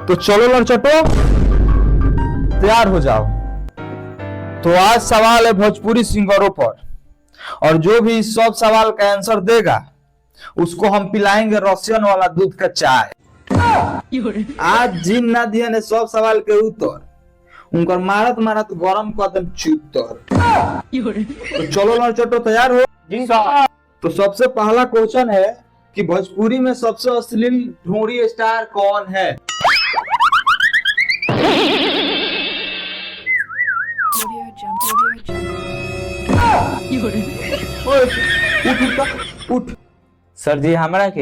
तो चलो लड़चटो, तैयार हो जाओ। तो आज सवाल है भोजपुरी सिंगरों पर, और जो भी इस सब सवाल का आंसर देगा उसको हम पिलाएंगे रसियन वाला दूध का चाय। आज जिन ना दिया ने सब सवाल के उत्तर, उनका मारत मारत गरम कदम चुतर। तो चलो लड़चटो, तैयार हो? जी सर। तो सबसे पहला क्वेश्चन है कि भोजपुरी में सबसे अश्लील ढोंगी स्टार कौन है? ओए, उठ उठ उठ। सर जी हमरा के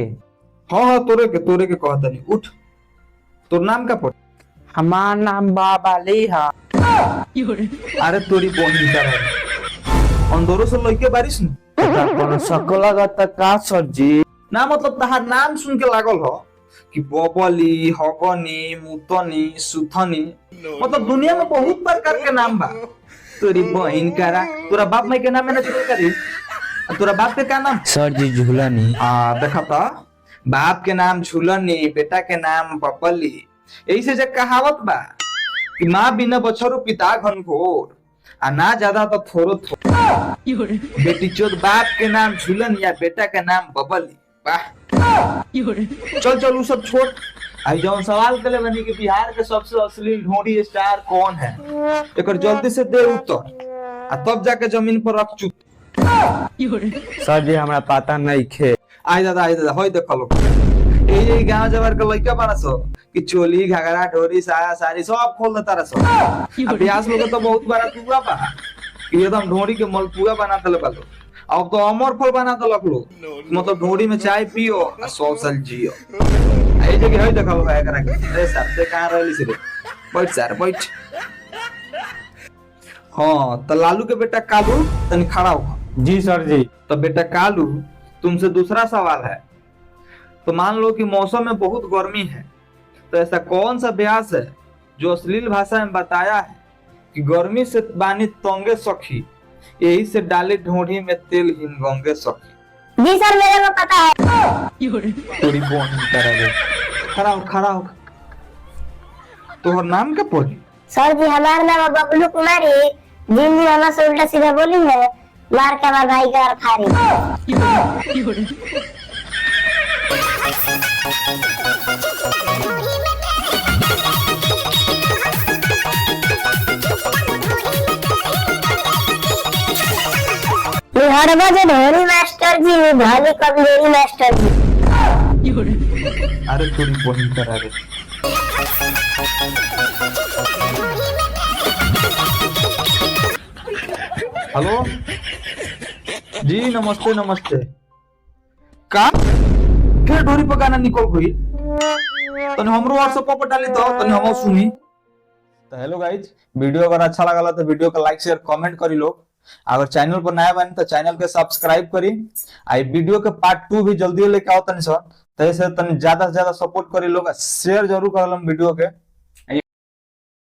हाँ तोरे के कहता नहीं, उठ। तोर नाम का पड़? हमार नाम बाबाली है। अरे तोरी बहन का है, अंदरों से लइके बारिश न कोनो शक लगता का सर जी? ना, मतलब तहार नाम सुन के लागल हो कि बबली, हगनी, मुतनी, सुथनी, मतलब दुनिया में बहुत प्रकार के नाम बा। तोरी बहन का, तोरा बाप माई के नाम है ना जिक्र करी? तोरा बाप के क्या नाम? सर जी झूलनी। देखा था, बाप के नाम झूलनी, बेटा के नाम बबली। यही से जब कहावत बा कि माँ बिना बछरू पिता घनघोर, आ ना ज्यादा तो थोरो थोरो। बेटी चोद बाप के नाम झूलन या बेटा के नाम बबली। वाह, चल चल वो सब छोड़। आई जौन सवाल के लिए बनी कि बिहार के सबसे अश्लील ढोंगी स्टार कौन है, एक जल्दी से दे उत्तर, आ तब जाके जमीन पर रख चुप। सर जी हमरा पता नहीं खे। आई दादा होय देखो लोग, ये गांव जवार के लइका बना सो कि चोली घाघरा ढोरी साया साड़ी सब खोल देता रहा। अभ्यास लोग तो बहुत बड़ा टुकड़ा बा कि एकदम ढोरी के मलपुआ बना देले बा लोग। अब तो अमर फल बना देलक लोग, मतलब ढोरी में चाय पियो आ 100 साल जियो। आई जगह होय देखो लोग एकरा के। अरे सर ते कहां रहली से रे? बैठ सर बैठ। हां तो लालू के बेटा कालू तनी खड़ा हो। जी सर जी। तो बेटा कालू, तुमसे दूसरा सवाल है। तो मान लो कि मौसम में बहुत गर्मी है, तो ऐसा कौन सा अभ्यास है जो अश्लील भाषा में बताया है कि गर्मी से बानी तंगे सखी, यही से डाले ढोंढी में तेल हिन गंगे सखी। जी सर मेरे को पता है। थोड़ी बोन तरह खड़ा हो। तोहर नाम क्या पड़ी? सर जी हमारा नाम है बबलू कुमारी। जिन दिन हमारे से उल्टा सीधा बोली है, मार के हमारे भाई का फाड़ी। हर बजे ढोरी मास्टर जी, भाली कमजोरी मास्टर जी। अरे थोड़ी बोन तरह रे। हेलो जी, नमस्ते। का फिर ढोरी पर गाना निकल गई? तने हमरो व्हाट्सएप पर डाली तो तने हम सुनी। तो हेलो गाइज, वीडियो अगर अच्छा लगा तो वीडियो को लाइक शेयर कमेंट करी लोग। अगर चैनल पर नया बने तो चैनल के सब्सक्राइब करी। आई वीडियो के पार्ट 2 भी जल्दी लेके आओ तनी सर, तैसे तनी ज्यादा से ज्यादा सपोर्ट करी लोग, शेयर जरूर कर वीडियो के।